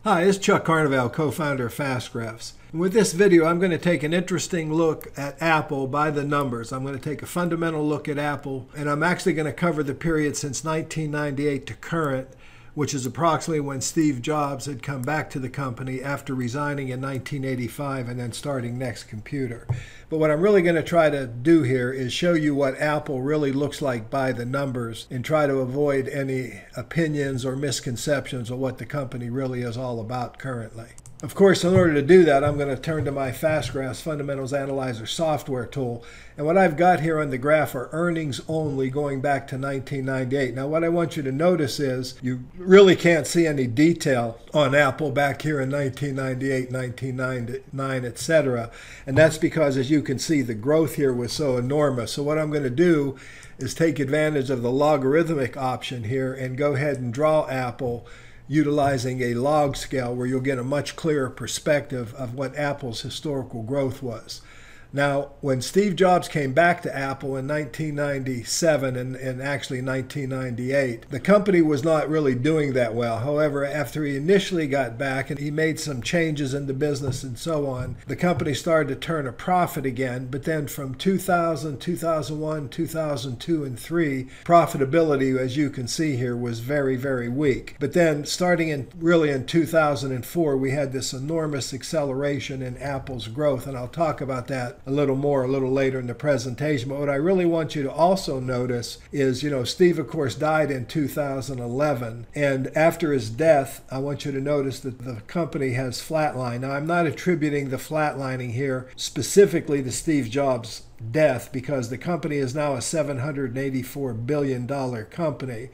Hi, it's Chuck Carnevale, co-founder of FastGraphs. With this video, I'm going to take an interesting look at Apple by the numbers. I'm going to take a fundamental look at Apple, and I'm actually going to cover the period since 1998 to current, which is approximately when Steve Jobs had come back to the company after resigning in 1985 and then starting Next Computer. But what I'm really going to try to do here is show you what Apple really looks like by the numbers and try to avoid any opinions or misconceptions of what the company really is all about currently. Of course, in order to do that, I'm going to turn to my FastGraphs Fundamentals Analyzer software tool. And what I've got here on the graph are earnings only going back to 1998. Now, what I want you to notice is you really can't see any detail on Apple back here in 1998, 1999, etc. And that's because, as you can see, the growth here was so enormous. So what I'm going to do is take advantage of the logarithmic option here and go ahead and draw Apple utilizing a log scale where you'll get a much clearer perspective of what Apple's historical growth was. Now, when Steve Jobs came back to Apple in 1997 and actually 1998, the company was not really doing that well. However, after he initially got back and he made some changes in the business and so on, the company started to turn a profit again. But then from 2000, 2001, 2002, and 2003, profitability, as you can see here, was very, very weak. But then starting in 2004, we had this enormous acceleration in Apple's growth, and I'll talk about that a little later in the presentation. But what I really want you to also notice is, Steve, of course, died in 2011. And after his death, I want you to notice that the company has flatlined. Now, I'm not attributing the flatlining here specifically to Steve Jobs' death, because the company is now a $784 billion company.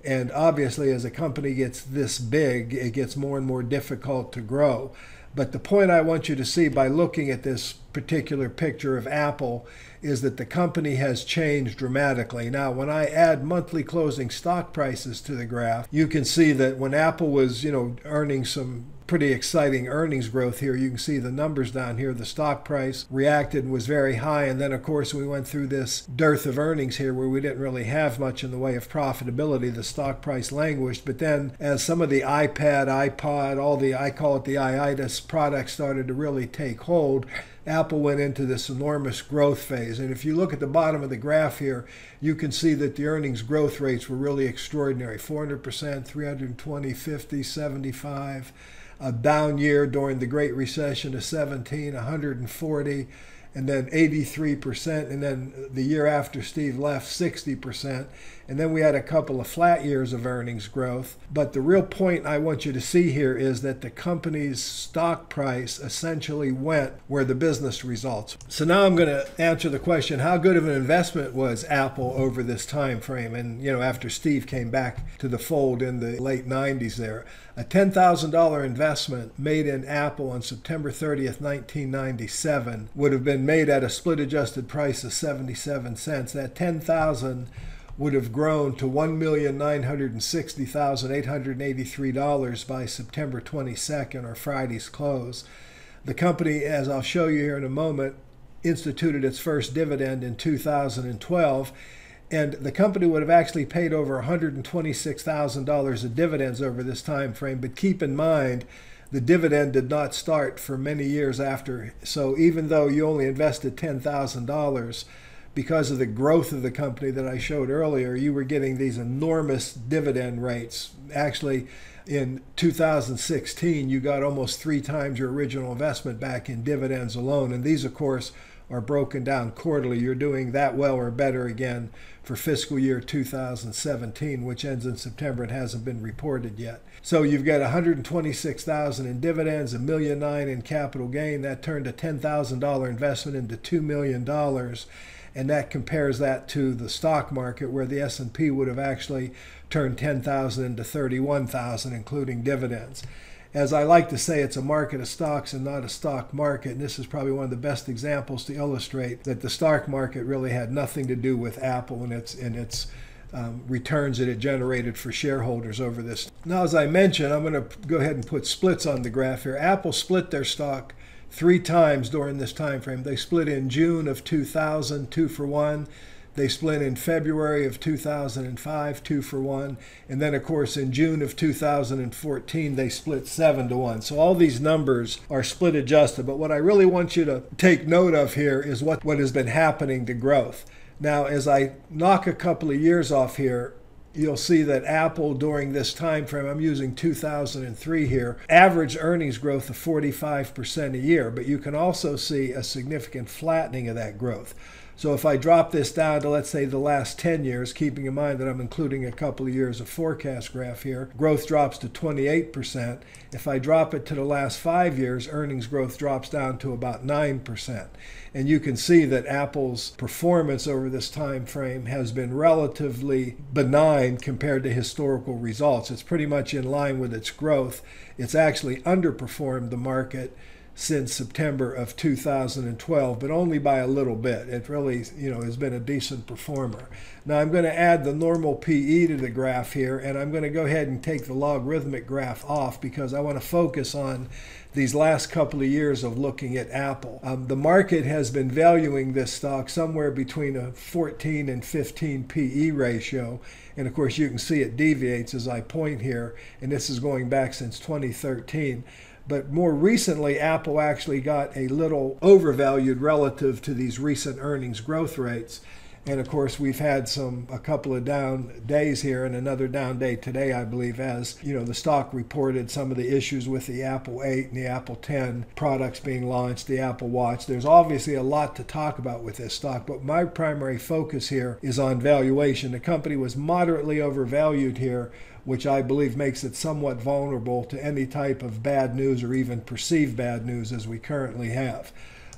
And obviously, as a company gets this big, it gets more and more difficult to grow. But the point I want you to see by looking at this particular picture of Apple is that the company has changed dramatically. Now, when I add monthly closing stock prices to the graph, you can see that when Apple was, earning some pretty exciting earnings growth here, you can see the numbers down here. The stock price reacted and was very high. And then, of course, we went through this dearth of earnings here where we didn't really have much in the way of profitability. The stock price languished. But then as some of the iPad, iPod, all the, I call it the iitis products started to really take hold, Apple went into this enormous growth phase. And if you look at the bottom of the graph here, you can see that the earnings growth rates were really extraordinary. 400%, 320, 50, 75. A down year during the Great Recession of 17, 140, and then 83%, and then the year after Steve left, 60%. And then we had a couple of flat years of earnings growth. But the real point I want you to see here is that the company's stock price essentially went where the business results. So now I'm going to answer the question, how good of an investment was Apple over this time frame? And, after Steve came back to the fold in the late 90s there. A $10,000 investment made in Apple on September 30th, 1997 would have been made at a split adjusted price of 77 cents. That $10,000 would have grown to $1,960,883 by September 22nd, or Friday's close. The company, as I'll show you here in a moment, instituted its first dividend in 2012, and the company would have actually paid over $126,000 of dividends over this time frame. But keep in mind, the dividend did not start for many years after. So even though you only invested $10,000, because of the growth of the company that I showed earlier, you were getting these enormous dividend rates. Actually, in 2016, you got almost 3 times your original investment back in dividends alone. And these, of course, are broken down quarterly. You're doing that well or better again for fiscal year 2017, which ends in September and hasn't been reported yet. So you've got $126,000 in dividends, $1.9 million in capital gain. That turned a $10,000 investment into $2 million. And that compares that to the stock market, where the S&P would have actually turned $10,000 into $31,000, including dividends. As I like to say, it's a market of stocks and not a stock market. And this is probably one of the best examples to illustrate that the stock market really had nothing to do with Apple and its returns that it generated for shareholders over this. Now, as I mentioned, I'm going to go ahead and put splits on the graph here. Apple split their stock 3 times during this time frame. They split in June of 2000, 2 for 1, They split in February of 2005, 2-for-1. And then, of course, in June of 2014, they split 7-to-1. So all these numbers are split adjusted. But what I really want you to take note of here is what has been happening to growth. Now, as I knock a couple of years off here, you'll see that Apple during this time frame, I'm using 2003 here, average earnings growth of 45% a year, but you can also see a significant flattening of that growth. So if I drop this down to, let's say, the last 10 years, keeping in mind that I'm including a couple of years of forecast graph here, growth drops to 28%. If I drop it to the last 5 years, earnings growth drops down to about 9%. And you can see that Apple's performance over this time frame has been relatively benign compared to historical results. It's pretty much in line with its growth. It's actually underperformed the market since September of 2012, but only by a little bit. It really, has been a decent performer. Now I'm going to add the normal PE to the graph here, and I'm going to go ahead and take the logarithmic graph off because I want to focus on these last couple of years of looking at Apple. The market has been valuing this stock somewhere between a 14 and 15 PE ratio. And of course, you can see it deviates as I point here, and this is going back since 2013. But more recently, Apple actually got a little overvalued relative to these recent earnings growth rates. And of course, we've had a couple of down days here and another down day today, I believe, as the stock reported some of the issues with the Apple 8 and the Apple 10 products being launched, the Apple Watch. There's obviously a lot to talk about with this stock, but my primary focus here is on valuation. The company was moderately overvalued here, which I believe makes it somewhat vulnerable to any type of bad news or even perceived bad news as we currently have.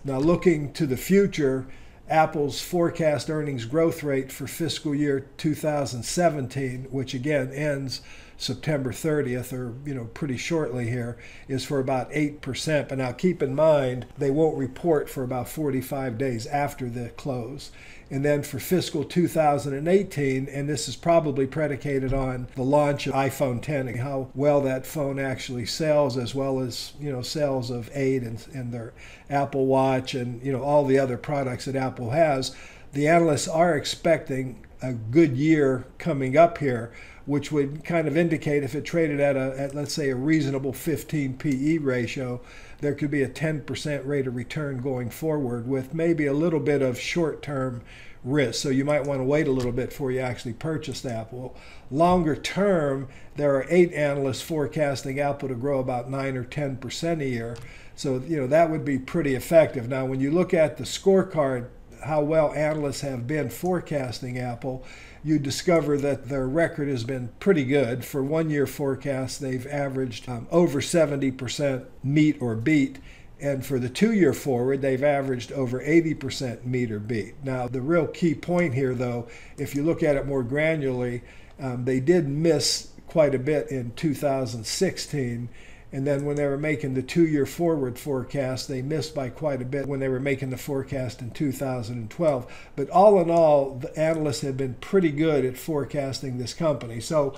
Now, looking to the future, Apple's forecast earnings growth rate for fiscal year 2017, which again ends September 30th, or pretty shortly here, is for about 8%. But now keep in mind, they won't report for about 45 days after the close. And then for fiscal 2018, and this is probably predicated on the launch of iPhone 10 and how well that phone actually sells, as well as sales of 8 and their Apple Watch and all the other products that Apple has. The analysts are expecting a good year coming up here, which would kind of indicate if it traded at let's say a reasonable 15 PE ratio, there could be a 10% rate of return going forward with maybe a little bit of short-term risk. So you might want to wait a little bit before you actually purchase Apple. Longer term, there are 8 analysts forecasting Apple to grow about 9 or 10% a year. So that would be pretty effective. Now, when you look at the scorecard, how well analysts have been forecasting Apple, you discover that their record has been pretty good. For 1 year forecasts, they've averaged over 70% meet or beat. And for the 2 year forward, they've averaged over 80% meet or beat. Now, the real key point here, though, if you look at it more granularly, they did miss quite a bit in 2016. And then when they were making the 2 year forward forecast, they missed by quite a bit when they were making the forecast in 2012. But all in all, the analysts have been pretty good at forecasting this company. So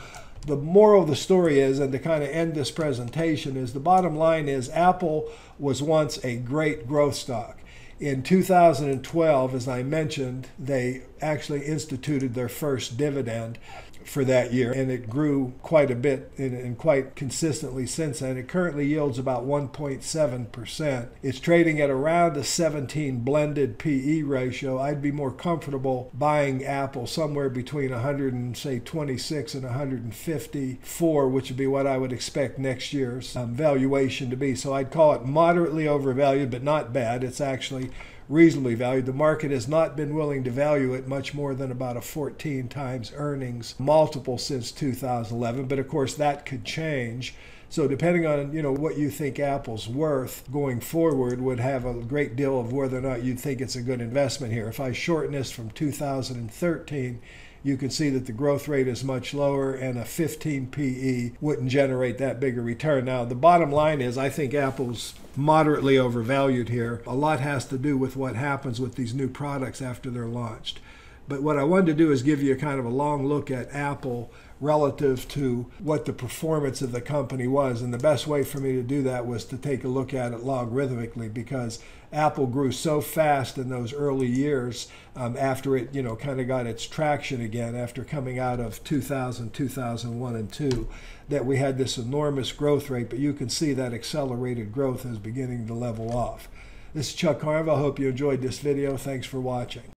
the moral of the story is, and to kind of end this presentation, is the bottom line is Apple was once a great growth stock. In 2012, as I mentioned, they actually instituted their first dividend for that year, and it grew quite a bit and quite consistently since then. It currently yields about 1.7%. It's trading at around a 17 blended PE ratio. I'd be more comfortable buying Apple somewhere between 126 and 154, which would be what I would expect next year's valuation to be. So I'd call it moderately overvalued, but not bad. It's actually reasonably valued. The market has not been willing to value it much more than about a 14 times earnings multiple since 2011, but of course that could change. So depending on what you think Apple's worth going forward would have a great deal of whether or not you think it's a good investment here. If I shorten this from 2013, you can see that the growth rate is much lower, and a 15 PE wouldn't generate that big a return. Now, the bottom line is I think Apple's moderately overvalued here. A lot has to do with what happens with these new products after they're launched. But what I wanted to do is give you a kind of a long look at Apple relative to what the performance of the company was. And the best way for me to do that was to take a look at it logarithmically, because Apple grew so fast in those early years after it, kind of got its traction again after coming out of 2000, 2001, and 2, that we had this enormous growth rate. But you can see that accelerated growth is beginning to level off. This is Chuck Carnevale. I hope you enjoyed this video. Thanks for watching.